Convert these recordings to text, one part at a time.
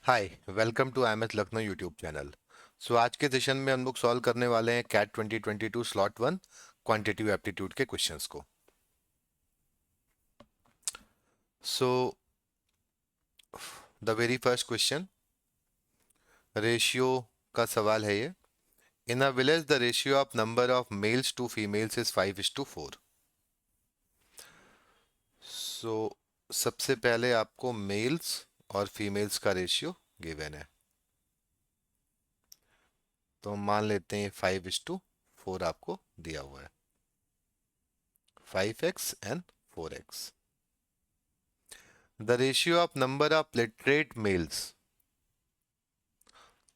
Hi, welcome to IMS Lucknow YouTube channel. आज के session में हम लोग सॉल्व करने वाले हैं कैट 2022 स्लॉट 1 क्वांटिटेटिव एप्टीट्यूड के क्वेश्चंस को। So the very first question ratio का सवाल है ये। In a village the ratio of number of males to females is 5:4। So सबसे पहले आपको मेल्स और फीमेल्स का रेशियो गिवन है, तो हम मान लेते हैं 5:4 आपको दिया हुआ है, 5x and 4x। The ratio of number of literate males,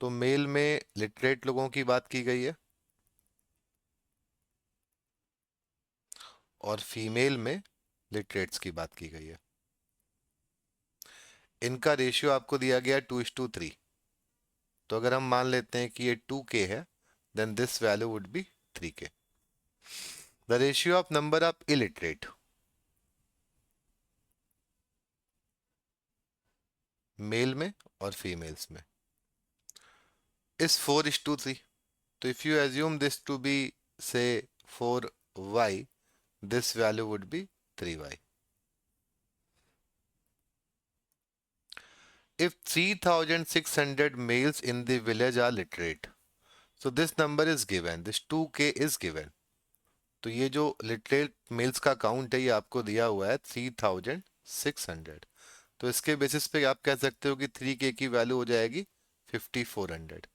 तो मेल में लिटरेट लोगों की बात की गई है और फीमेल में लिटरेट्स की बात की गई है। इनका रेशियो आपको दिया गया 2:3। तो अगर हम मान लेते हैं कि ये 2k है, then this value would be 3k। The ratio of number of illiterate, male में और फीमेल्स में, इज 4:3। तो if you assume this to be say 4y, this value would be 3y. If 3,600 males in the village are literate, so this number is given, this 2k is given. तो ये जो literate mails का count है ये आपको दिया हुआ है 3,600। तो इसके बेसिस पे आप कह सकते हो कि 3k की वैल्यू हो जाएगी 5,400।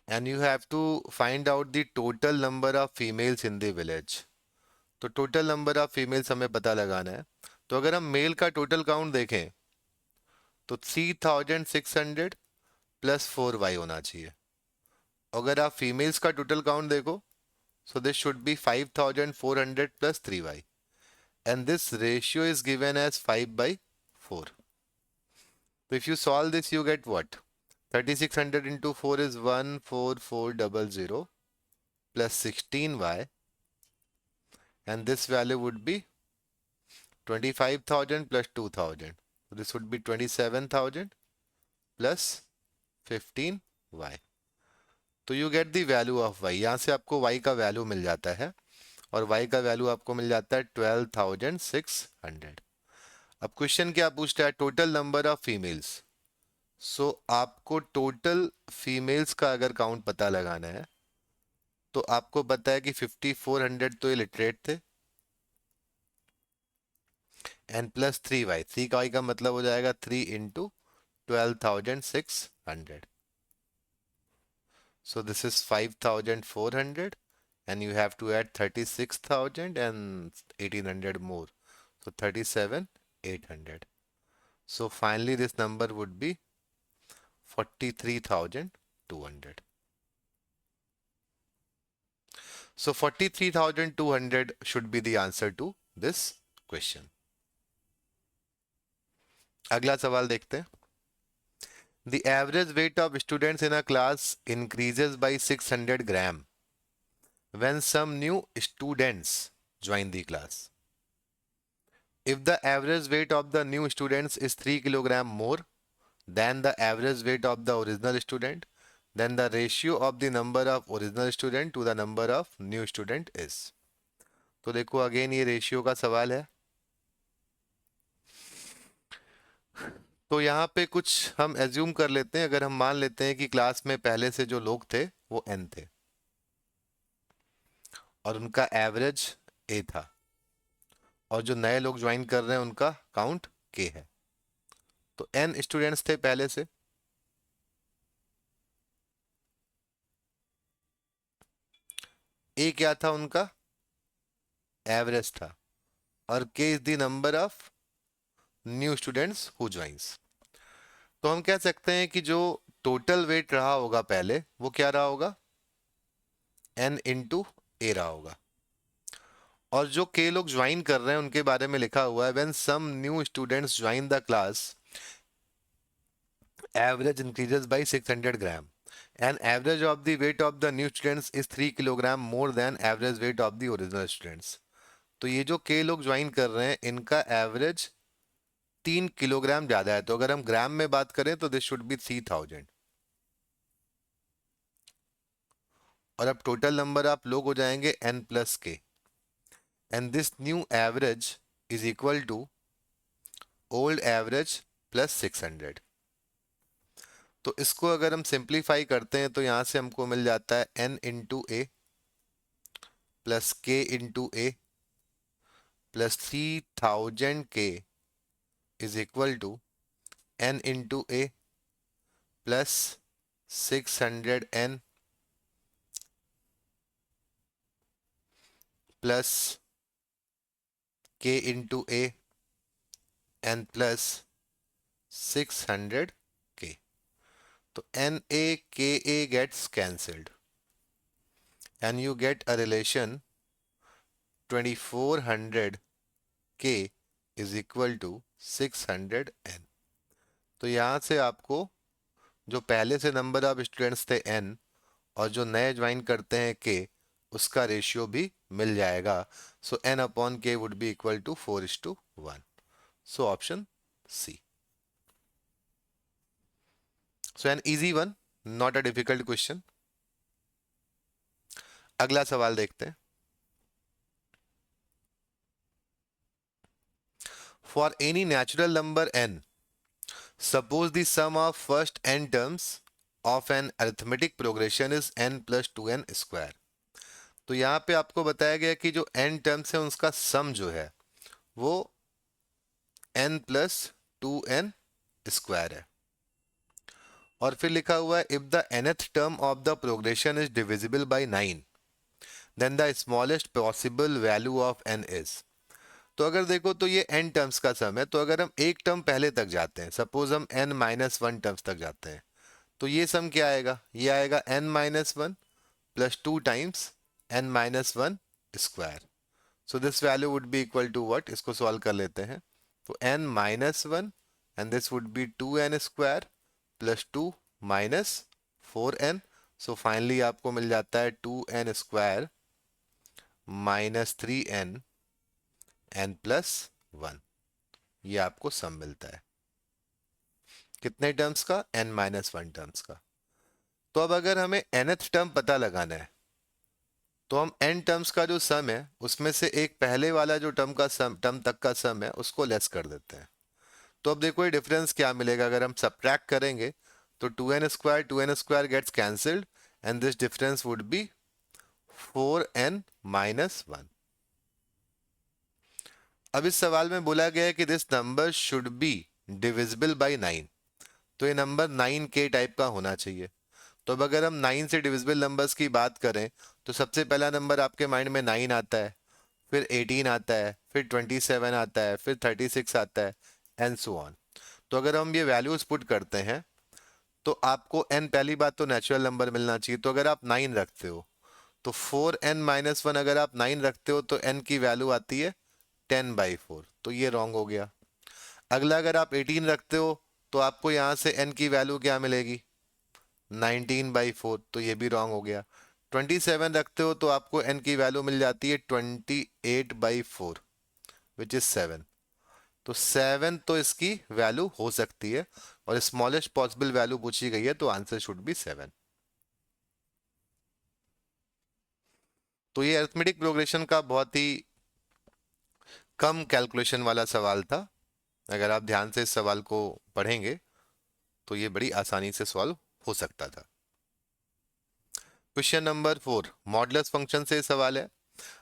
And you have to find out the total number of females in the village. तो टोटल नंबर ऑफ फीमेल्स हमें पता लगाना है। तो अगर हम मेल का टोटल काउंट देखें तो 3,600 प्लस 4y होना चाहिए। अगर आप फीमेल्स का टोटल काउंट देखो, so this should be 5,400 plus 3y, and this ratio is given as 5/4. So if you solve this, you get what? 3,600 into 4 is 14400 plus 16y, and this value would be 25,000 plus 2,000. So this would be 27,000 plus 15y. तो you get the value of y। यहाँ से आपको y का value मिल जाता है और y का value आपको मिल जाता है 12,600। अब क्वेश्चन क्या पूछता है? Total number of females. So आपको टोटल फीमेल्स का अगर काउंट पता लगाना है तो आपको पता है कि 5,400 तो इलिटरेट थे, एंड प्लस 3y। 3y का मतलब हो जाएगा 3 into 12,600। So this is 5,400 and you have to add 36,000 and 1,800 more. So 37,800. So finally this number would be 43,200. So 43,200 should be the answer to this question. अगला सवाल देखते हैं। The average weight of students in a class increases by 600 gram when some new students join the class. If the average weight of the new students is 3 kilogram more than the average weight of the original student, then the ratio of the number of original student to the number of new student is। तो देखो again ये ratio का सवाल है। तो यहाँ पे कुछ हम एज्यूम कर लेते हैं। अगर हम मान लेते हैं कि क्लास में पहले से जो लोग थे वो n थे और उनका एवरेज a था, और जो नए लोग ज्वाइन कर रहे हैं उनका काउंट k है। तो n स्टूडेंट्स थे पहले से, a क्या था उनका? एवरेज था, और k is the number of new students who joins. तो हम कह सकते हैं कि जो टोटल वेट रहा होगा पहले वो क्या रहा होगा? n इंटू ए रहा होगा। और जो के लोग ज्वाइन कर रहे हैं उनके बारे में लिखा हुआ है when some new students join the class average increases by 600 gram and average of the weight of the new students is 3 kilogram more than average weight of the original students. तो ये जो के लोग ज्वाइन कर रहे हैं इनका average 3 kilogram ज्यादा है, तो अगर हम ग्राम में बात करें तो दिस शुड बी 3000। और अब टोटल नंबर आप लोग हो जाएंगे n plus k, and this new average is equal to old average plus 600। तो इसको अगर हम सिंप्लीफाई करते हैं तो यहां से हमको मिल जाता है n into A plus k into A plus 3000k is equal to n into A plus 600n plus k into A n plus 600k। तो n a k a gets cancelled and you get a relation 2400k is equal to 600n। तो यहाँ से आपको जो पहले से number of students थे n और जो नए ज्वाइन करते हैं k, उसका रेशियो भी मिल जाएगा। So n upon k would be equal to 4:1। So option C. So an easy one, not a difficult question. अगला सवाल देखते हैं। For any natural number n, suppose the sum of first n terms of an arithmetic progression is n plus 2n square। तो यहाँ पे आपको बताया गया कि जो n टर्म्स है उसका सम जो है वो n प्लस 2n स्क्वायर है। और फिर लिखा हुआ है if the nth term of the progression is divisible by 9 then the smallest possible value of n is. तो अगर देखो तो ये n टर्म्स का सम है, तो अगर हम एक टर्म पहले तक जाते हैं, सपोज हम n माइनस 1 टर्म्स तक जाते हैं, तो ये सम क्या आएगा, ये आएगा n minus 1 plus 2 times n minus 1 square. So this value would be equal to what, इसको सॉल्व कर लेते हैं। तो n minus 1 and this would be 2n square plus 2 minus 4n। So finally आपको मिल जाता है 2n square minus 3n n plus 1। ये आपको सम मिलता है कितने टर्म्स का, n माइनस 1 टर्म्स का। तो अब अगर हमें nth टर्म पता लगाना है तो हम n टर्म्स का जो सम है उसमें से एक पहले वाला जो टर्म तक का सम है उसको लेस कर देते हैं। तो अब देखो ये डिफरेंस क्या मिलेगा, अगर हम सब्ट्रैक्ट करेंगे तो 2n square gets cancelled and this difference would be 4n minus 1। अब इस सवाल में बोला गया है कि this number should be divisible by 9, तो ये नंबर 9 के टाइप का होना चाहिए। तो अब अगर हम 9 से डिविजिबल नंबर्स की बात करें तो सबसे पहला नंबर आपके माइंड में 9 आता है, फिर 18 आता है, फिर 27 आता है, फिर 36 आता है एंड सो ऑन। तो अगर हम ये वैल्यूज पुट करते हैं तो आपको n, पहली बात तो नेचुरल नंबर मिलना चाहिए, तो अगर आप 9 रखते हो तो 4n माइनस 1 अगर आप 9 रखते हो तो n की वैल्यू आती है 10/4, तो ये रॉन्ग हो गया। अगला अगर आप 18 रखते हो तो आपको यहाँ से n की वैल्यू क्या मिलेगी, 19/4, तो ये भी रॉन्ग हो गया। 27 रखते हो तो आपको n की वैल्यू मिल जाती है 28/4 विच इज 7। तो 7 तो इसकी वैल्यू हो सकती है और स्मॉलेस्ट पॉसिबल वैल्यू पूछी गई है, तो आंसर शुड बी 7। तो ये अरिथमेटिक प्रोग्रेशन का बहुत ही कम कैलकुलेशन वाला सवाल था। अगर आप ध्यान से इस सवाल को पढ़ेंगे तो ये बड़ी आसानी से सॉल्व हो सकता था। क्वेश्चन नंबर 4 मॉडुलस फंक्शन से सवाल है।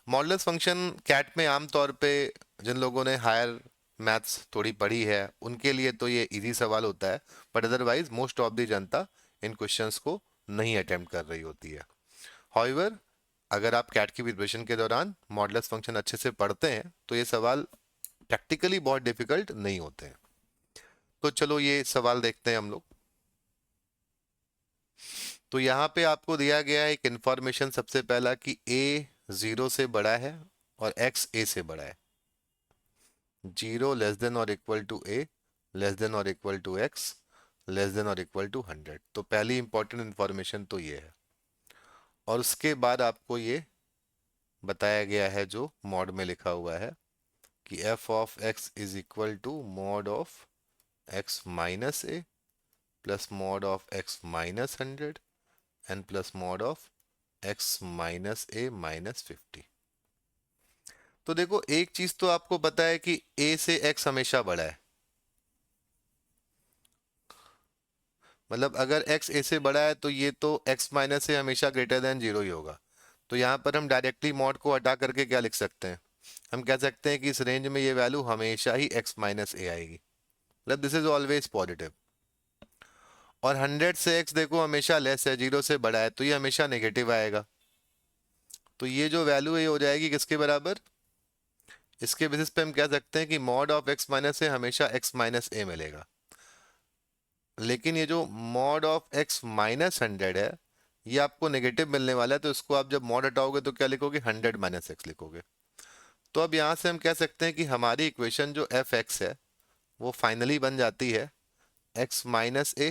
मॉडुलस फंक्शन कैट में आमतौर पे जिन लोगों ने हायर मैथ्स थोड़ी पढ़ी है उनके लिए तो ये इजी सवाल होता है, but otherwise most of the Janata in questions को नहीं अटेम्प्ट कर रही होती है। हाउएवर अगर आप कैट की प्रिपरेशन के दौरान मॉडुलस फंक्शन अच्छे से पढ़ते हैं तो ये सवाल प्रैक्टिकली बहुत डिफिकल्ट नहीं होते हैं। तो चलो ये सवाल देखते हैं हम लोग। तो यहाँ पे आपको दिया गया है एक इंफॉर्मेशन, सबसे पहला कि a 0 से बड़ा है और x a से बड़ा है। 0 लेस देन और equal to a less than और equal to x less than और इक्वल टू 100। तो पहली इंपॉर्टेंट इंफॉर्मेशन तो ये है। और उसके बाद आपको ये बताया गया है जो मॉड में लिखा हुआ है कि F of X is equal to mod of X minus A plus mod of X minus 100 and plus mod of X minus A minus 50। तो देखो एक चीज तो आपको पता है कि a से x हमेशा बड़ा है, मतलब अगर x a से बड़ा है तो ये तो x माइनस ए हमेशा ग्रेटर देन 0 ही होगा। तो यहाँ पर हम डायरेक्टली मॉड को हटा करके क्या लिख सकते हैं, हम कह सकते हैं कि इस रेंज में ये वैल्यू हमेशा ही x माइनस ए आएगी, मतलब दिस इज ऑलवेज पॉजिटिव। और 100 से x देखो हमेशा लेस है, 0 से बड़ा है, तो ये हमेशा नेगेटिव आएगा। तो ये जो वैल्यू है ये हो जाएगी किसके बराबर, इसके बेसिस पे हम कह सकते हैं कि मॉड ऑफ x माइनस ए हमेशा x माइनस ए मिलेगा। लेकिन ये जो मॉड ऑफ x माइनस 100 है ये आपको नेगेटिव मिलने वाला है, तो इसको आप जब मॉड हटाओगे तो क्या लिखोगे, 100 माइनस एक्स लिखोगे। तो अब यहाँ से हम कह सकते हैं कि हमारी इक्वेशन जो एफ एक्स है वो फाइनली बन जाती है x minus A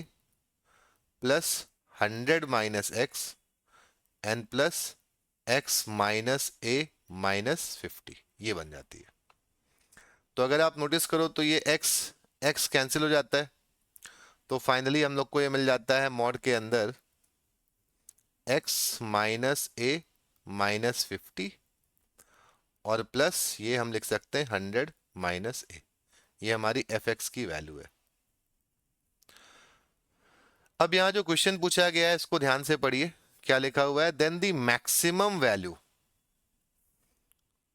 plus 100 minus X N plus X minus A minus 50, ये बन जाती है। तो अगर आप नोटिस करो तो ये x कैंसिल हो जाता है, तो फाइनली हम लोग को ये मिल जाता है मॉड के अंदर x माइनस ए माइनस 50 और प्लस ये हम लिख सकते हैं 100 माइनस ए। ये हमारी एफ एक्स की वैल्यू है। अब यहाँ जो क्वेश्चन पूछा गया है इसको ध्यान से पढ़िए, क्या लिखा हुआ है, then the maximum value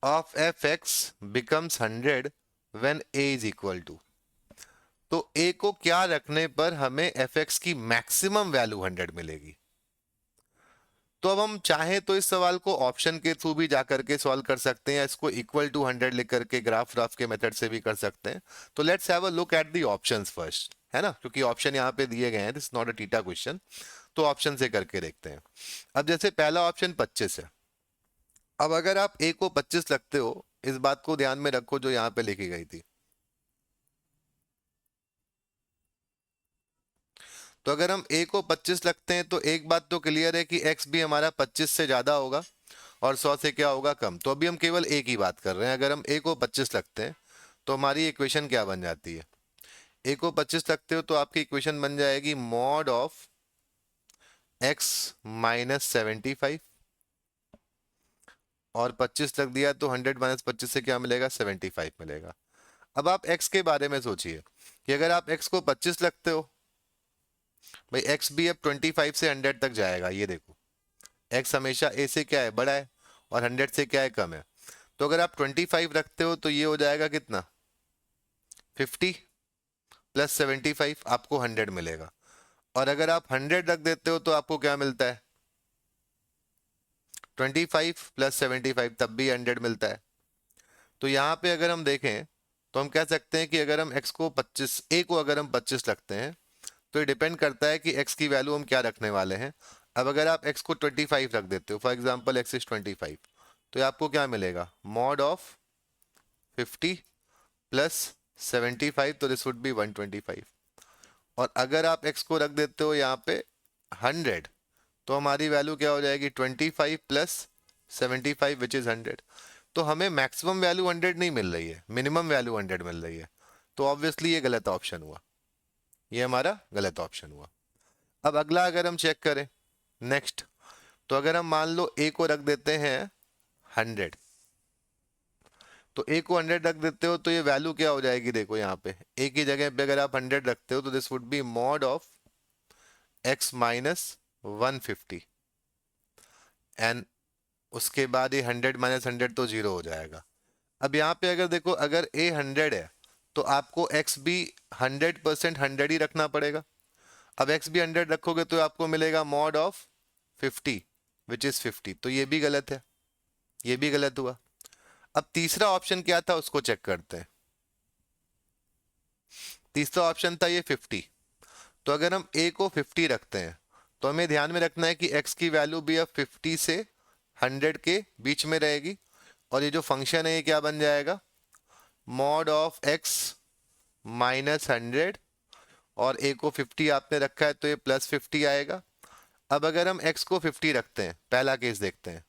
of F X becomes 100 when A is equal to. तो a को क्या रखने पर हमें एफ एक्स की मैक्सिमम वैल्यू 100 मिलेगी। तो अब हम चाहें तो इस सवाल को ऑप्शन के थ्रू भी जाकर के सॉल्व कर सकते हैं, या इसको इक्वल टू 100 लिख करके ग्राफ के मेथड से भी कर सकते हैं। तो let's have a look at the options first, है ना, क्योंकि ऑप्शन यहाँ पे दिए गए हैं, this not a theta question. तो ऑप्शन से करके देखते हैं। अब जैसे पहला ऑप्शन 25 है, अब अगर आप a को 25 लगते हो, इस बात को ध्यान में रखो जो यहाँ पे लिखी गई थी। तो अगर हम a को 25 लगते हैं तो एक बात तो क्लियर है कि x भी हमारा 25 से ज्यादा होगा और 100 से क्या होगा, कम। तो अभी हम केवल a की बात कर रहे हैं। अगर हम a को 25 लगते हैं तो हमारी इक्वेशन क्या बन जाती है, a को 25 लगते हो तो आपकी इक्वेशन बन जाएगी मॉड ऑफ x माइनस 75 और 25 लग दिया तो 100 माइनस 25 से क्या मिलेगा, 75 मिलेगा। अब आप x के बारे में सोचिए कि अगर आप x को 25 लगते हो, भाई x भी अब 25 से 100 तक जाएगा। ये देखो x हमेशा a से क्या है, बड़ा है, और 100 से क्या है, कम है। तो अगर आप 25 रखते हो तो ये हो जाएगा कितना, 50 प्लस 75, आपको 100 मिलेगा। और अगर आप 100 रख देते हो तो आपको क्या मिलता है, 25 प्लस 75, तब भी 100 मिलता है। तो यहाँ पे अगर हम देखें तो हम कह सकते हैं कि अगर हम x को 25, a को अगर हम 25 रखते हैं तो ये डिपेंड करता है कि x की वैल्यू हम क्या रखने वाले हैं। अब अगर आप x को 25 रख देते हो, फॉर एग्जांपल x इज 25, तो ये आपको क्या मिलेगा, मॉड ऑफ 50 प्लस 75, तो दिस वुड बी 125। और अगर आप x को रख देते हो यहाँ पे 100, तो हमारी वैल्यू क्या हो जाएगी, 25 प्लस 75 विच इज 100। तो हमें मैक्सिमम वैल्यू 100 नहीं मिल रही है, मिनिमम वैल्यू 100 मिल रही है। तो ऑब्वियसली ये गलत ऑप्शन हुआ, ये हमारा गलत ऑप्शन हुआ। अब अगला अगर हम चेक करें नेक्स्ट, तो अगर हम मान लो a को रख देते हैं 100, तो a को 100 रख देते हो तो ये वैल्यू क्या हो जाएगी, देखो यहाँ पे a की जगह पे अगर आप 100 रखते हो तो this would B mod of x minus 150 and उसके बाद ये 100 माइनस 100 तो 0 हो जाएगा। अब यहाँ पे अगर देखो अगर a 100 है तो आपको x भी 100% 100 ही रखना पड़ेगा। अब x भी 100 रखोगे तो आपको मिलेगा मॉड ऑफ 50 विच इज 50, तो ये भी गलत है, ये भी गलत हुआ। अब तीसरा ऑप्शन क्या था उसको चेक करते हैं। तीसरा ऑप्शन था ये 50। तो अगर हम a को 50 रखते हैं तो हमें ध्यान में रखना है कि x की वैल्यू भी अब 50 से 100 के बीच में रहेगी, और ये जो फंक्शन है ये क्या बन जाएगा, मॉड ऑफ x माइनस 100, और a को 50 आपने रखा है तो ये प्लस 50 आएगा। अब अगर हम x को 50 रखते हैं, पहला केस देखते हैं,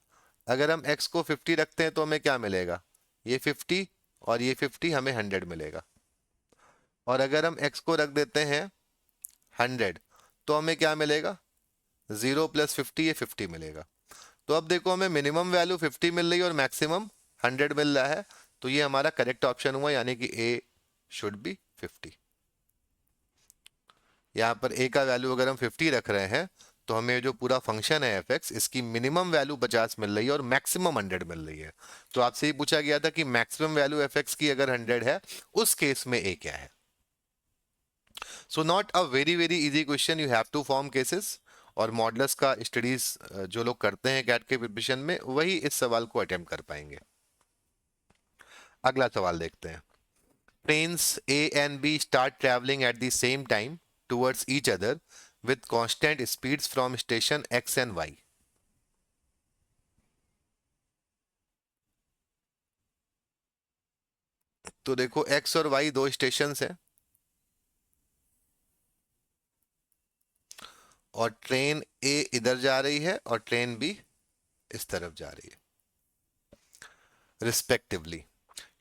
अगर हम x को 50 रखते हैं तो हमें क्या मिलेगा, ये 50 और ये 50, हमें 100 मिलेगा। और अगर हम x को रख देते हैं 100, तो हमें क्या मिलेगा? 0 + 50, ये 50 मिलेगा। तो अब देखो, हमें मिनिमम वैल्यू 50 मिल रही है और मैक्सिमम 100 मिल रहा है, तो ये हमारा करेक्ट ऑप्शन हुआ, यानी कि ए शुड बी 50। यहाँ पर ए का वैल्यू अगर हम 50 रख रहे हैं, तो हमें जो पूरा फंक्शन है एफ एक्स, इसकी मिनिमम वैल्यू 50 मिल रही है और मैक्सिमम 100 मिल रही है। तो आपसे ये पूछा गया था कि मैक्सिमम वैल्यू एफ एक्स की अगर 100 है, उस केस में ए क्या है। So not a very very easy question, you have to form cases. और मॉडल्स का स्टडीज जो लोग करते हैं कैट के प्रिपरेशन में, वही इस सवाल को अटेम्प्ट कर पाएंगे। अगला सवाल देखते हैं। Trains A and B start traveling at the same time towards each other with constant speeds from station X and Y. तो देखो, X और Y दो स्टेशन हैं, और ट्रेन A इधर जा रही है और ट्रेन B इस तरफ जा रही है respectively.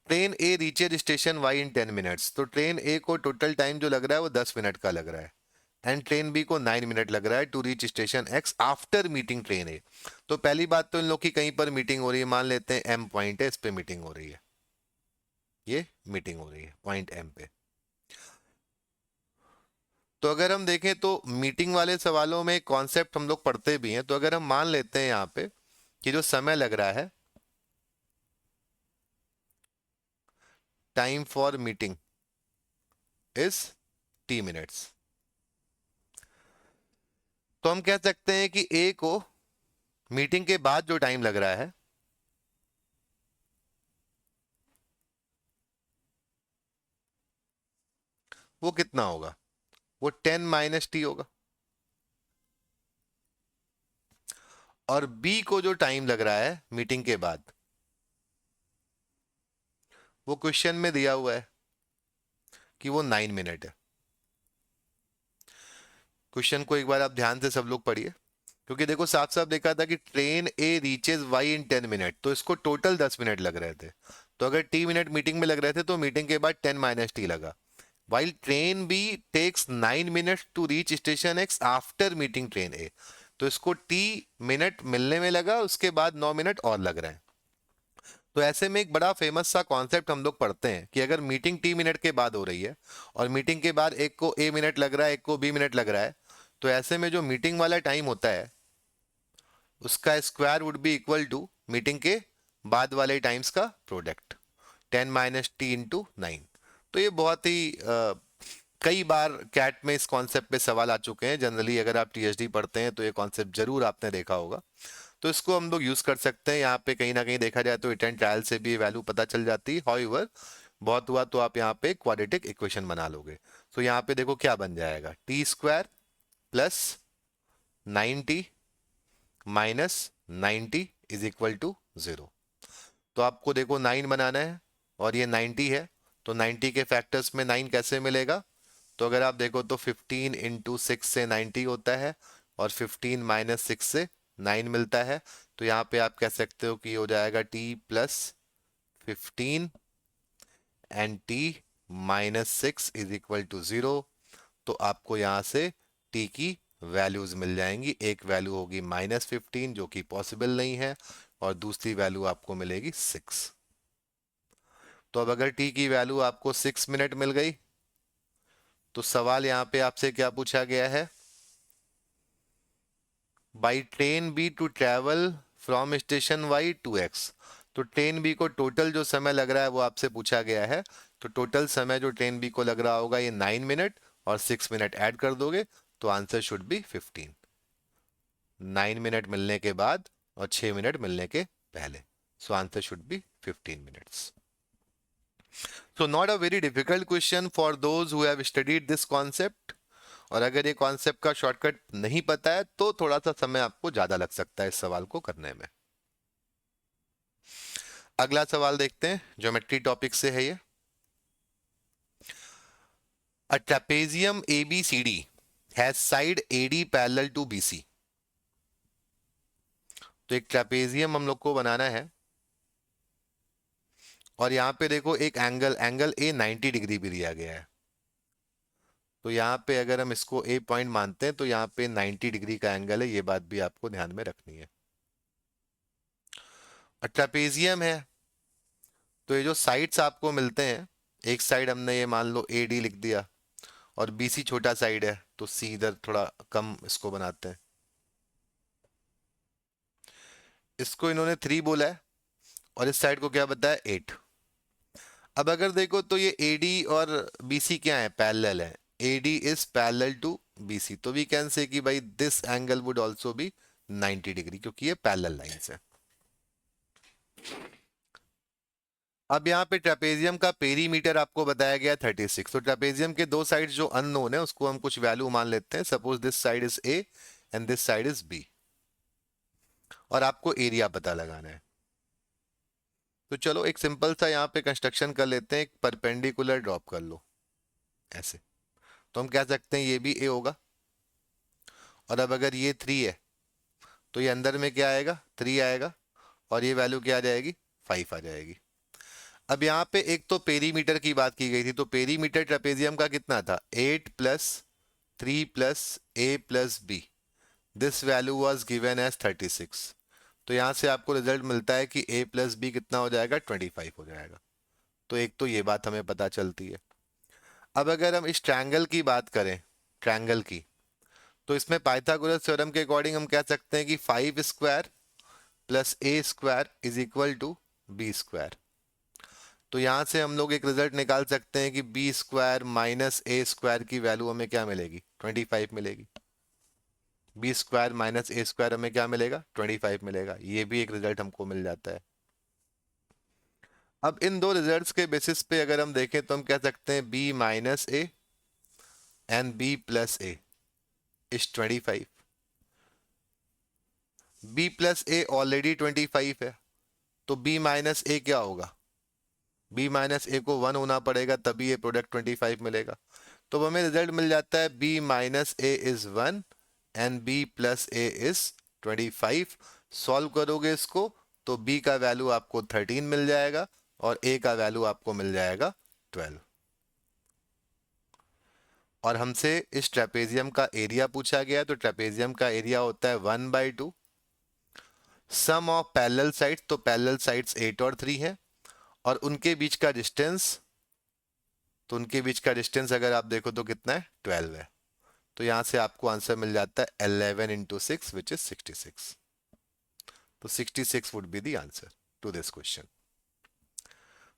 Train A reaches station Y in 10 minutes, तो ट्रेन A को टोटल टाइम जो लग रहा है वो 10 मिनट का लग रहा है, एंड ट्रेन बी को 9 मिनट लग रहा है to reach station X after meeting train A. तो पहली बात तो इन लोग की कहीं पर मीटिंग हो रही है, मान लेते हैं एम पॉइंट है, इस पे मीटिंग हो रही है, ये मीटिंग हो रही है पॉइंट एम पे। तो अगर हम देखें तो मीटिंग वाले सवालों में कॉन्सेप्ट हम लोग पढ़ते भी हैं। तो अगर हम मान लेते हैं यहाँ पे कि जो समय लग रहा है, time for meeting is T minutes, तो हम कह सकते हैं कि ए को मीटिंग के बाद जो टाइम लग रहा है, वो कितना होगा? वो 10 - टी होगा। और बी को जो टाइम लग रहा है मीटिंग के बाद, वो क्वेश्चन में दिया हुआ है कि वो 9 मिनट है। क्वेश्चन को एक बार आप ध्यान से सब लोग पढ़िए, क्योंकि देखो साफ साफ देखा था कि ट्रेन ए रीचेज वाई इन 10 मिनट, तो इसको टोटल 10 मिनट लग रहे थे। तो अगर टी मिनट मीटिंग में लग रहे थे, तो मीटिंग के बाद 10 - टी लगा। While train B takes 9 minute to reach station X after meeting train A, तो इसको टी मिनट मिलने में लगा, उसके बाद 9 मिनट और लग रहे हैं। तो ऐसे में एक बड़ा फेमस सा कॉन्सेप्ट हम लोग पढ़ते हैं कि अगर मीटिंग टी मिनट के बाद हो रही है, और मीटिंग के बाद एक को ए मिनट लग रहा है, एक को बी मिनट लग रहा है, तो ऐसे में जो मीटिंग वाला टाइम होता है, उसका square would be equal to meeting के बाद वाले टाइम्स का प्रोडक्ट, 10 - टी × 9। तो ये बहुत ही कई बार कैट में इस कॉन्सेप्ट पे सवाल आ चुके हैं। जनरली अगर आप टीएचडी पढ़ते हैं तो ये कॉन्सेप्ट जरूर आपने देखा होगा। तो इसको हम लोग यूज कर सकते हैं। यहाँ पे कहीं ना कहीं देखा जाए तो इट एंड ट्रायल से भी वैल्यू पता चल जाती है। हाउएवर, बहुत हुआ तो आप यहाँ पे क्वाड्रेटिक इक्वेशन बना लोगे। तो यहाँ पे देखो क्या बन जाएगा, टी² + 9t - 90 इज इक्वल टू 0। तो आपको देखो 9 बनाना है और ये 90 है, तो 90 के फैक्टर्स में 9 कैसे मिलेगा? तो अगर आप देखो तो 15 × 6 से 90 होता है, और 15 - 6 से 9 मिलता है। तो यहाँ पे आप कह सकते हो कि हो जाएगा t + 15 and t - 6 is equal to 0। तो आपको यहाँ से t की वैल्यूज मिल जाएंगी। एक वैल्यू होगी -15 जो कि पॉसिबल नहीं है, और दूसरी वैल्यू आपको मिलेगी 6। तो अब अगर t की वैल्यू आपको 6 मिनट मिल गई, तो सवाल यहाँ पे आपसे क्या पूछा गया है? By train B to travel from station Y to X. तो ट्रेन बी को टोटल जो समय लग रहा है वो आपसे पूछा गया है। तो टोटल समय जो ट्रेन बी को लग रहा होगा, ये 9 मिनट, और 6 मिनट ऐड कर दोगे तो आंसर शुड बी 15। 9 मिनट मिलने के बाद और 6 मिनट मिलने के पहले, so answer should be 15 minutes. So not a very difficult question for those who have studied this concept. और अगर ये कॉन्सेप्ट का शॉर्टकट नहीं पता है, तो थोड़ा सा समय आपको ज्यादा लग सकता है इस सवाल को करने में। अगला सवाल देखते हैं, ज्योमेट्री टॉपिक से है ये। A trapezium ABCD has side AD parallel to BC। तो एक ट्रेपेजियम हम लोग को बनाना है, और यहाँ पे देखो एक एंगल ए 90 डिग्री भी दिया गया है। तो यहाँ पे अगर हम इसको ए पॉइंट मानते हैं तो यहाँ पे 90 डिग्री का एंगल है, ये बात भी आपको ध्यान में रखनी है। और ट्रेपेजियम है, तो ये जो साइड्स आपको मिलते हैं, एक साइड हमने ये मान लो ए डी लिख दिया, और बी सी छोटा साइड है तो सी इधर थोड़ा कम इसको बनाते हैं। इसको इन्होंने 3 बोला है और इस साइड को क्या बताया 8। अब अगर देखो तो ये AD और BC क्या है, पैरेलल है। AD is parallel to BC, तो वी कैन से कि भाई this angle would also be 90 degree, क्योंकि ये पैरेलल लाइंस है। अब यहाँ पे ट्रेपेजियम का पेरीमीटर आपको बताया गया 36। तो ट्रेपेजियम के दो साइड जो अननोन है उसको हम कुछ वैल्यू मान लेते हैं। Suppose this side is A and this side is B, और आपको एरिया पता लगाना है। तो चलो एक सिंपल सा यहाँ पे कंस्ट्रक्शन कर लेते हैं, एक परपेंडिकुलर ड्रॉप कर लो ऐसे। तो हम कह सकते हैं ये भी A होगा, और अब अगर ये 3 है तो ये अंदर में क्या आएगा 3 आएगा, और ये वैल्यू क्या आ जाएगी 5 आ जाएगी। अब यहाँ पे एक तो पेरीमीटर की बात की गई थी, तो पेरीमीटर ट्रेपेजियम का कितना था 8 plus 3 plus A plus B, this value was given as 36। तो यहाँ से आपको रिजल्ट मिलता है कि A प्लस B कितना हो जाएगा 25 हो जाएगा। तो एक तो ये बात हमें पता चलती है। अब अगर हम इस ट्रायंगल की बात करें, ट्रायंगल की, तो इसमें पाइथागोरस थ्योरम के अकॉर्डिंग हम कह सकते हैं कि 5 square plus A square is equal to B square. तो यहाँ से हम लोग एक रिजल्ट निकाल सकते हैं कि B square minus A square की वैल्यू हमें क्या मिलेगी 25 मिलेगी। B square minus A square हमें क्या मिलेगा 25 मिलेगा। ये भी एक रिजल्ट हमको मिल जाता है। अब इन दो रिजल्ट्स के बेसिस पे अगर हम देखें तो हम कह सकते हैं B minus A and B plus A is 25। B plus A already 25 है, तो B माइनस A क्या होगा, B माइनस A को 1 होना पड़ेगा तभी ये प्रोडक्ट 25 मिलेगा। तो हमें रिजल्ट मिल जाता है B minus A is 1 and B plus A is 25। Solve करोगे इसको तो B का वैल्यू आपको 13 मिल जाएगा और A का वैल्यू आपको मिल जाएगा 12। और हमसे इस ट्रेपेजियम का एरिया पूछा गया, तो ट्रेपेजियम का एरिया होता है 1/2 सम ऑफ पैरेलल साइड्स। तो पैरेलल साइड्स 8 और 3 है, और उनके बीच का डिस्टेंस, तो उनके बीच का डिस्टेंस अगर आप देखो तो कितना है 12 है। तो यहां से आपको आंसर मिल जाता है 11 इंटू 6 विच इज 66। तो 66 would be the answer to this question.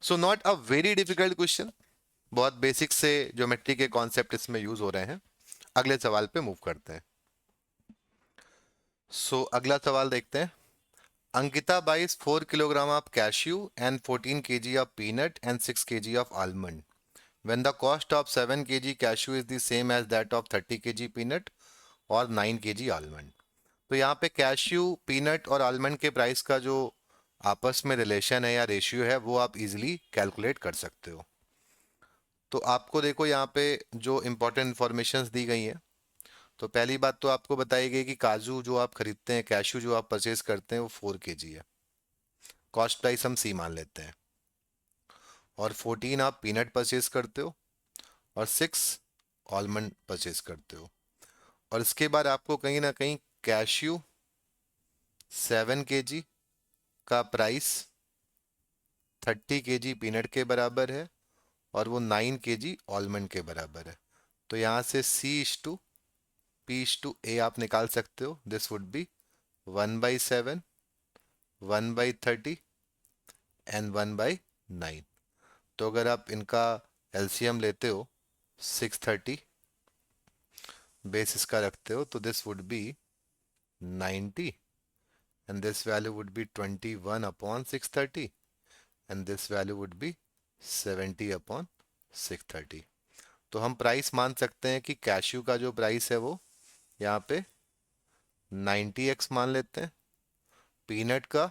So not a very difficult question, बहुत बेसिक से ज्योमेट्री के कॉन्सेप्ट इसमें यूज हो रहे हैं। अगले सवाल पे मूव करते हैं। अगला सवाल देखते हैं। Ankita buys 4 kilogram of cashew and 14 kg of peanut and 6 kg of almond, when the cost of 7 kg cashew is the same as that of 30 kg peanut और 9 kg almond। तो यहाँ पे कैश्यू, पीनट और आलमंड के price का जो आपस में रिलेशन है या रेशियो है वो आप इजीली कैलकुलेट कर सकते हो। तो आपको देखो यहाँ पे जो इंपॉर्टेंट इंफॉर्मेशंस दी गई हैं, तो पहली बात तो आपको बताई गई कि काजू जो आप खरीदते हैं, कैश्यू जो आप परचेज करते हैं वो 4 kg है, कॉस्ट प्राइस हम C मान लेते हैं। और 14 आप पीनट परचेज करते हो और 6 आलमंड परचेज करते हो। और इसके बाद आपको कहीं ना कहीं कैश्यू 7 kg का प्राइस 30 kg पीनट के बराबर है और वो 9 kg आलमंड के बराबर है। तो यहाँ से C/P/A आप निकाल सकते हो। This would B 1/7, 1/30 and 1/9। तो अगर आप इनका एलसीएम लेते हो 630 बेस इसका रखते हो तो this would B 90 and this value would be 21 upon 630 and this value would be 70 upon 630। तो हम प्राइस मान सकते हैं कि कैश्यू का जो प्राइस है वो यहाँ पे 90x मान लेते हैं, पीनट का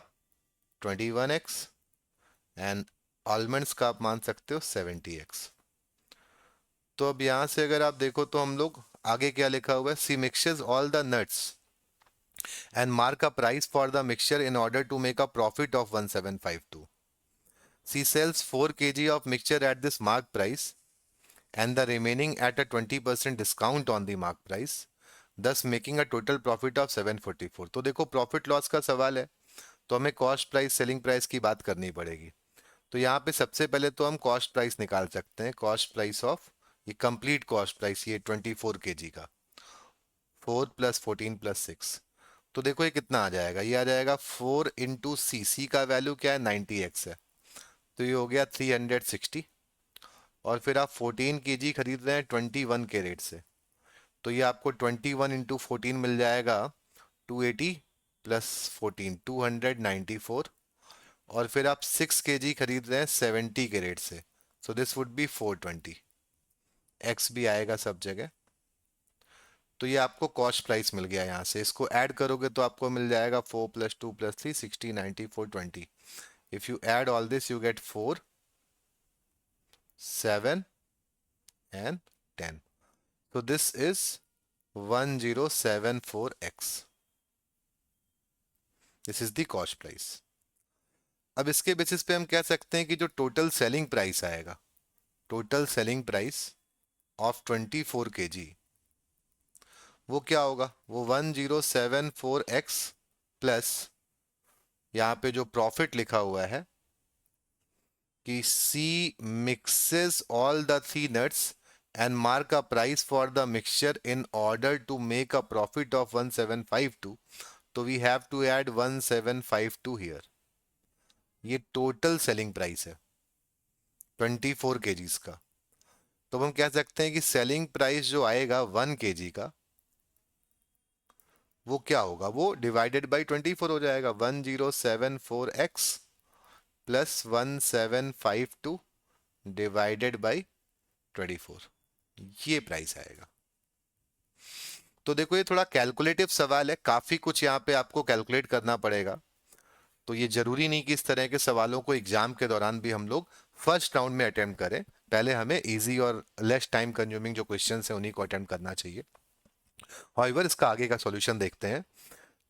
21x एंड आलमंड्स का आप मान सकते हो 70x। तो अब यहाँ से अगर आप देखो तो हम लोग आगे क्या लिखा हुआ है, C mixtures all the nuts and mark a price for the mixture in order to make a profit of 1752। She sells 4 kg of mixture at this mark price and the remaining at a 20% discount on the mark price, thus making a total profit of 744. तो देखो profit loss का सवाल है, तो हमें cost price selling price की बात करनी पड़ेगी। तो यहाँ पे सबसे पहले तो हम कॉस्ट प्राइस निकाल सकते हैं, कॉस्ट प्राइस ऑफ ये कंप्लीट कॉस्ट प्राइस, ये 24 kg का 4 + 14 + 6। तो देखो ये कितना आ जाएगा, ये आ जाएगा 4 इंटू सी का वैल्यू क्या है 90x है, तो ये हो गया 360। और फिर आप 14 kg खरीद रहे हैं 21 के रेट से, तो ये आपको 21 इंटू 14 मिल जाएगा 280 + 14 294। और फिर आप 6 kg खरीद रहे हैं 70 के रेट से, so this would B 420। X भी आएगा सब जगह। तो ये आपको कॉस्ट प्राइस मिल गया, यहाँ से इसको ऐड करोगे तो आपको मिल जाएगा 4 + 2 + 3 60 90 420। If you add all this you get 4 7 and 10, so this is 1074x, this is the cost price। अब इसके बेसिस पे हम कह सकते हैं कि जो टोटल सेलिंग प्राइस आएगा, total selling price of 24 kg, वो क्या होगा, वो 1074x प्लस यहाँ पे जो प्रॉफिट लिखा हुआ है कि C mixes all the 3 nuts and mark a price for the mixture in order to make a profit of 1752, तो we have to add 1752 here। ये टोटल सेलिंग प्राइस है 24 kgs का। तो हम कह सकते हैं कि सेलिंग प्राइस जो आएगा 1 kg का, वो क्या होगा, वो डिवाइडेड बाई 24 हो जाएगा, 1074x प्लस 1752 डिवाइडेड बाई 24, ये प्राइस आएगा। तो देखो ये थोड़ा कैलकुलेटिव सवाल है, काफी कुछ यहाँ पे आपको कैलकुलेट करना पड़ेगा। तो ये जरूरी नहीं कि इस तरह के सवालों को एग्जाम के दौरान भी हम लोग फर्स्ट राउंड में अटेम्प्ट करें, पहले हमें इजी और लेस टाइम कंज्यूमिंग जो क्वेश्चंस हैं उन्हीं को अटेम्प्ट करना चाहिए। हाउएवर इसका आगे का सॉल्यूशन देखते हैं।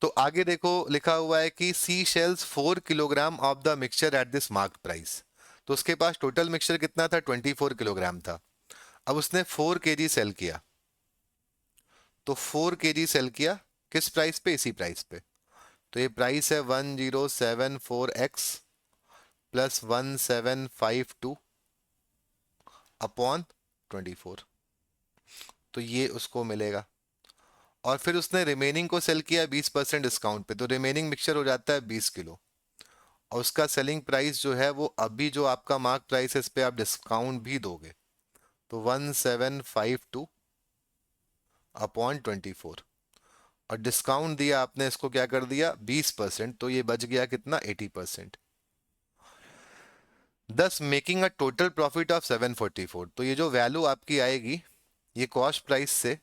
तो आगे देखो लिखा हुआ है कि sea shells 4 kilogram of the mixture at this mark price. तो उसके पास टोटल मिक्सचर कितना था, 24 किलोग्राम था। अब उसने 4 kg सेल किया, तो 4 kg सेल किया किस प्राइस पे, इसी प्राइस पे। तो ये प्राइस है 1074x प्लस 1752 अपॉन 24, तो ये उसको मिलेगा। और फिर उसने रिमेनिंग को सेल किया 20% डिस्काउंट पे, तो रिमेनिंग मिक्सचर हो जाता है 20 किलो। और उसका सेलिंग प्राइस जो है वो अभी जो आपका मार्क प्राइस है इस पे आप डिस्काउंट भी दोगे, तो 1752 अपॉन 24। और डिस्काउंट दिया आपने इसको क्या कर दिया 20%, तो ये बच गया कितना 80%, दस making a total profit of 744। तो ये जो वैल्यू आपकी आएगी ये कॉस्ट प्राइस से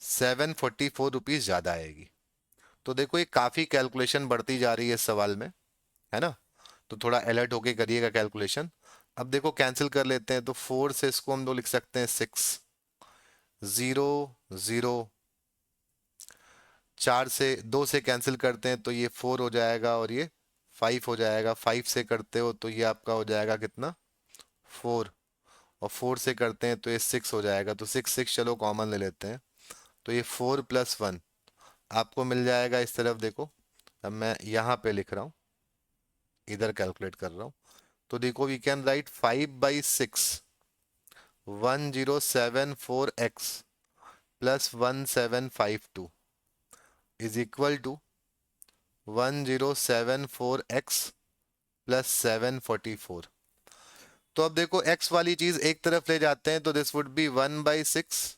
744 रुपीज ज्यादा आएगी। तो देखो ये काफी कैलकुलेशन बढ़ती जा रही है इस सवाल में, है ना। तो थोड़ा अलर्ट होके करिएगा कैलकुलेशन। अब देखो कैंसिल कर लेते हैं, तो 4 से इसको हम लोग लिख सकते हैं 6, 0 0, 4 से 2 से कैंसिल करते हैं तो ये 4 हो जाएगा और ये 5 हो जाएगा। 5 से करते हो तो ये आपका हो जाएगा कितना 4, और 4 से करते हैं तो ये 6 हो जाएगा। तो 6 6 चलो कॉमन ले लेते हैं, तो ये 4 + 1 आपको मिल जाएगा। इस तरफ देखो, अब मैं यहाँ पे लिख रहा हूँ, इधर कैलकुलेट कर रहा हूँ। तो देखो we can write 5/6 1074x plus 1752 is equal to 1074x plus 744। तो अब देखो x वाली चीज एक तरफ ले जाते हैं तो this would B 1/6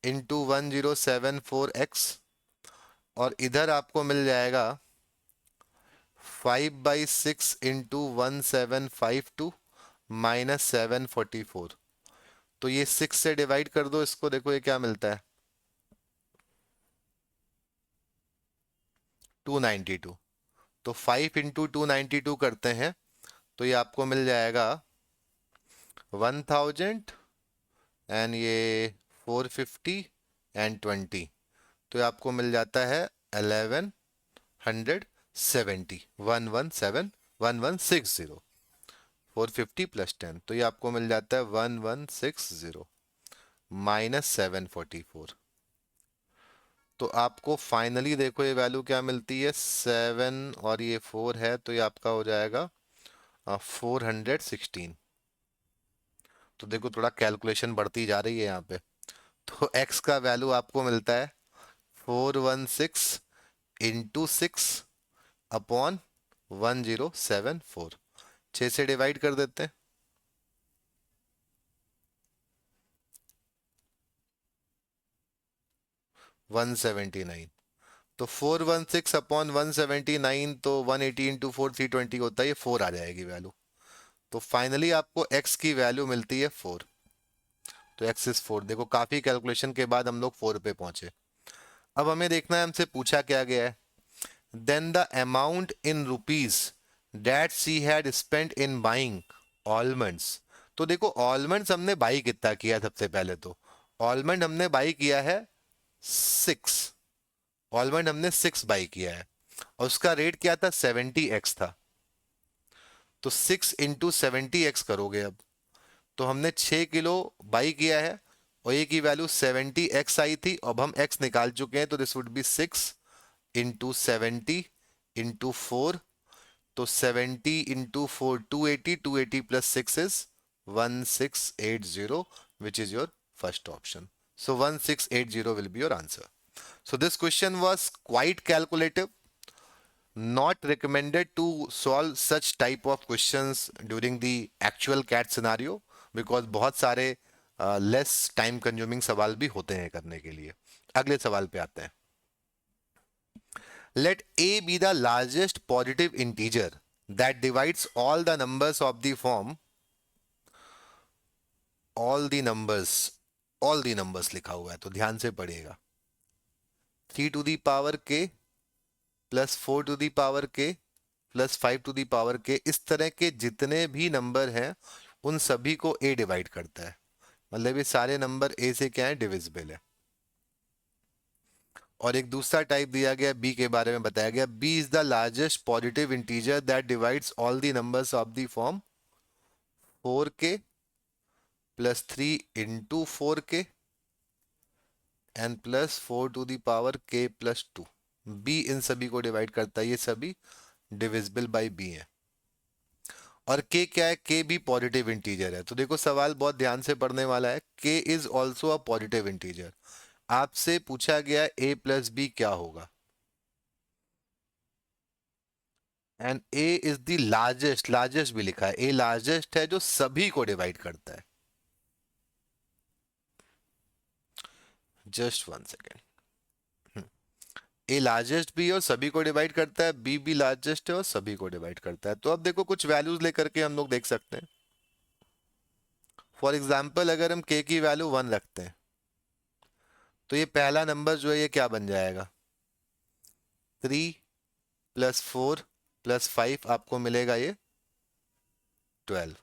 into 1074x, और इधर आपको मिल जाएगा 5/6 इंटू 1752 माइनस 744। तो ये 6 से डिवाइड कर दो इसको, देखो ये क्या मिलता है 292। तो 5 इंटू 292 करते हैं तो ये आपको मिल जाएगा 1000 एंड ये 450 एंड 20, तो ये आपको मिल जाता है 1170 1170 1160, 450 प्लस 10, तो ये आपको मिल जाता है 1160 -744। तो आपको फाइनली देखो ये वैल्यू क्या मिलती है, 7 और ये 4 है, तो ये आपका हो जाएगा 416। तो देखो थोड़ा कैलकुलेशन बढ़ती जा रही है यहाँ पे। तो x का वैल्यू आपको मिलता है 416 × 6 अपॉन 1074। 6 से डिवाइड कर देते हैं, 179। तो 416 अपॉन 179, तो 180 इंटू 4 320 होता है, ये 4 आ जाएगी वैल्यू। तो फाइनली आपको x की वैल्यू मिलती है 4। तो x इज 4। देखो काफी कैलकुलेशन के बाद हम लोग 4 पे पहुंचे। अब हमें देखना है, हमसे पूछा क्या गया है, then the amount in rupees that she had spent in buying almonds. तो देखो ऑलमंड्स हमने बाई कितना किया है, सबसे पहले तो ऑलमंड हमने बाई किया है 6। ऑलमंड हमने 6 बाई किया है, और उसका रेट क्या था, 70x था। तो 6 × 70x करोगे अब, तो हमने 6 किलो बाई किया है, और ये की वैल्यू 70x आई थी। अब हम x निकाल चुके हैं, तो दिस वुड बी 6 × 70 × 4। तो 70 × 4 280, 280 plus 6 is 1680, which is your first option. So 1680 will be your answer. So this question was quite calculative. Not recommended to solve such type of questions during the actual CAT scenario, because बहुत सारे less time consuming सवाल भी होते हैं करने के लिए। अगले सवाल पे आते हैं। Let a be the largest positive integer that divides all the numbers of the form, all the numbers लिखा हुआ है, तो ध्यान से पढ़िएगा। 3 to the power k plus 4 to the power k plus 5 to the power k, इस तरह के जितने भी नंबर हैं उन सभी को a डिवाइड करता है। मतलब ये सारे नंबर a से क्या है, डिविजिबल है। और एक दूसरा टाइप दिया गया b के बारे में बताया गया, b is the largest positive integer that divides all the numbers of the form 4k plus 3 × 4k and plus 4 to the power k plus 2। b इन सभी को डिवाइड करता है, ये सभी डिविजिबल बाय b है। और k क्या है, k भी पॉजिटिव इंटीजर है। तो देखो सवाल बहुत ध्यान से पढ़ने वाला है। k is also a positive integer. आपसे पूछा गया a प्लस बी क्या होगा, and a is the largest, largest भी लिखा है, a लार्जेस्ट है जो सभी को डिवाइड करता है। Just 1 second. ए लार्जेस्ट भी है और सभी को डिवाइड करता है, बी भी लार्जेस्ट है और सभी को डिवाइड करता है। तो अब देखो कुछ वैल्यूज लेकर के हम लोग देख सकते हैं। फॉर एग्जाम्पल अगर हम k की वैल्यू 1 रखते हैं, तो ये पहला नंबर जो है ये क्या बन जाएगा, 3 प्लस 4 प्लस 5, आपको मिलेगा ये 12।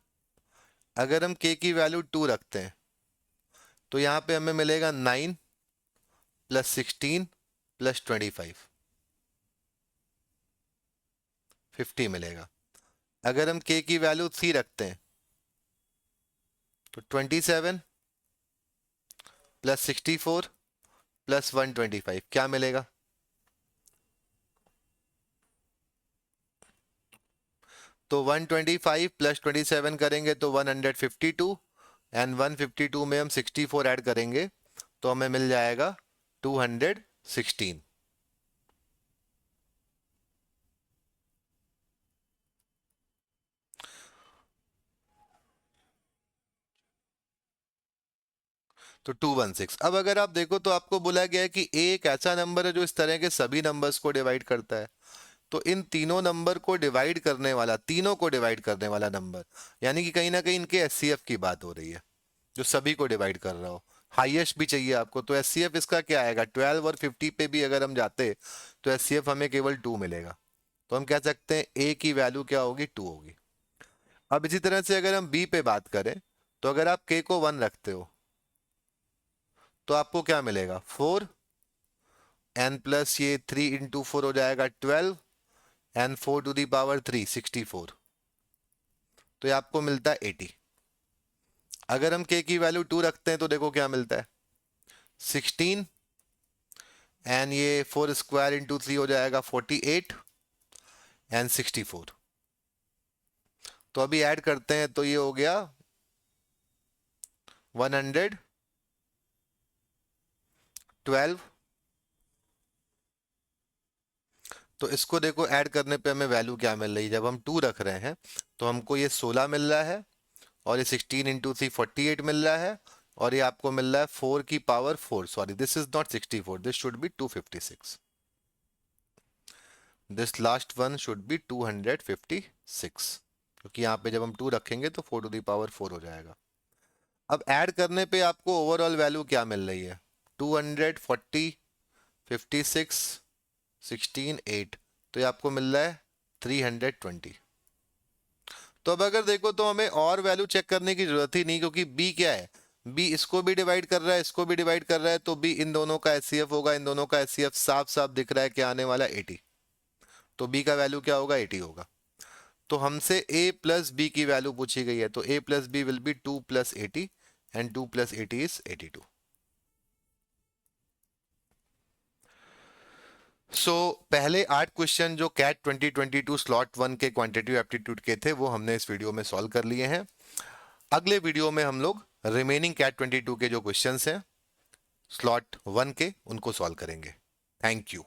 अगर हम k की वैल्यू 2 रखते हैं, तो यहाँ पे हमें मिलेगा 9 प्लस 16 प्लस 25, 50 मिलेगा। अगर हम k की वैल्यू 3 रखते हैं, तो 27 प्लस 64 प्लस 125 क्या मिलेगा, तो 125 प्लस 27 करेंगे तो 152, एंड 152 में हम 64 ऐड करेंगे तो हमें मिल जाएगा 216। तो 216। अब अगर आप देखो तो आपको बोला गया है कि a एक ऐसा नंबर है जो इस तरह के सभी नंबर्स को डिवाइड करता है। तो इन तीनों नंबर को डिवाइड करने वाला, तीनों को डिवाइड करने वाला नंबर, यानी कि कहीं ना कहीं इनके एचसीएफ की बात हो रही है, जो सभी को डिवाइड कर रहा हो। हाईएस्ट भी चाहिए आपको, तो एचसीएफ इसका क्या आएगा, 12 और 50 पे भी अगर हम जाते तो एचसीएफ हमें केवल 2 मिलेगा। तो हम कह सकते हैं ए की वैल्यू क्या होगी, 2 होगी। अब इसी तरह से अगर हम बी पे बात करें, तो अगर आप के को 1 रखते हो तो आपको क्या मिलेगा, 4 एन प्लस ये 3 × 4 हो जाएगा 12, एंड 4 टू दी पावर 3 64, तो ये आपको मिलता है 80। अगर हम k की वैल्यू 2 रखते हैं तो देखो क्या मिलता है, 16, एंड ये 4 स्क्वायर इंटू 3 हो जाएगा 48 एंड 64। तो अभी ऐड करते हैं तो ये हो गया 112। तो इसको देखो ऐड करने पे हमें वैल्यू क्या मिल रही है, जब हम 2 रख रहे हैं तो हमको ये 16 मिल रहा है, और ये 16 इंटू 3 48 मिल रहा है, और ये आपको मिल रहा है 4 की power 4, sorry this is not 64, this should be 256, this last one should be 256, क्योंकि यहाँ पे जब हम 2 रखेंगे तो 4 टू दी पावर 4 हो जाएगा। अब ऐड करने पे आपको ओवरऑल वैल्यू क्या मिल रही है, 240, 56, 16, 8, तो ये आपको मिल रहा है 320। तो अब अगर देखो तो हमें और वैल्यू चेक करने की जरूरत ही नहीं, क्योंकि b क्या है, b इसको भी डिवाइड कर रहा है, इसको भी डिवाइड कर रहा है, तो b इन दोनों का एचसीएफ होगा, इन दोनों का एचसीएफ साफ साफ दिख रहा है क्या आने वाला 80, तो b का वैल्यू क्या होगा 80 होगा। तो हमसे a प्लस b की वैल्यू पूछी गई है, तो a plus B will be 2 plus 80 and 2 plus 80 is 82। पहले 8 क्वेश्चन जो कैट 2022 स्लॉट 1 के क्वांटिटेटिव एप्टीट्यूड के थे वो हमने इस वीडियो में सॉल्व कर लिए हैं। अगले वीडियो में हम लोग रिमेनिंग कैट 22 के जो क्वेश्चंस हैं स्लॉट 1 के उनको सॉल्व करेंगे। Thank you.